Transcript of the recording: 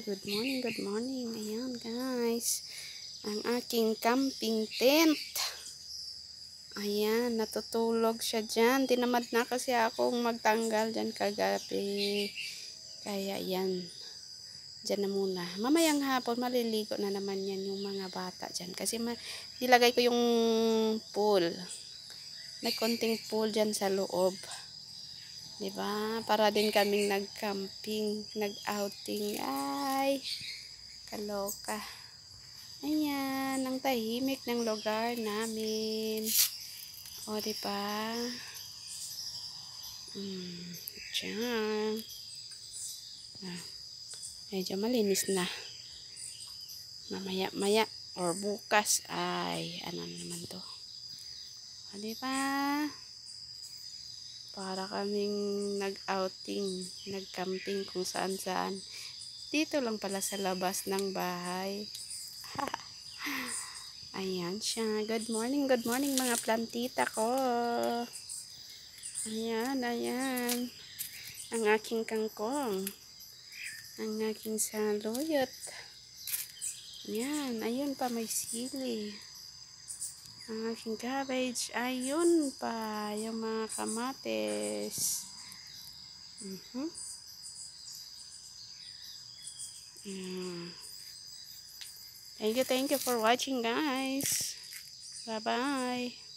Good morning, good morning. Ayan guys, ang aking camping tent. Ayan, natutulog siya dyan. Tinamad na kasi akong magtanggal dyan kagabi. Kaya yan, dyan na muna. Mamayang hapon, maliligo na naman yan yung mga bata dyan. Kasi nilagay ko yung pool. May konting pool dyan sa loob. Diba? Para din kaming nag-camping, nag-outing. Ay, kaloka. Ayan, ang tahimik ng lugar namin. O, diba? Diyan. Medyo malinis na. Mamaya-maya or bukas ay, ano naman to? O, diba? Para kaming nag-outing, nag-camping kung saan-saan. Dito lang pala sa labas ng bahay. Ayan siya. Good morning mga plantita ko. Ayan, ayan. Ang aking kangkong. Ang aking saluyot. Ayan, ayun pa may sili. Ang aking cabbage, ayun pa, yung mga kamates. Thank you for watching guys. Bye bye.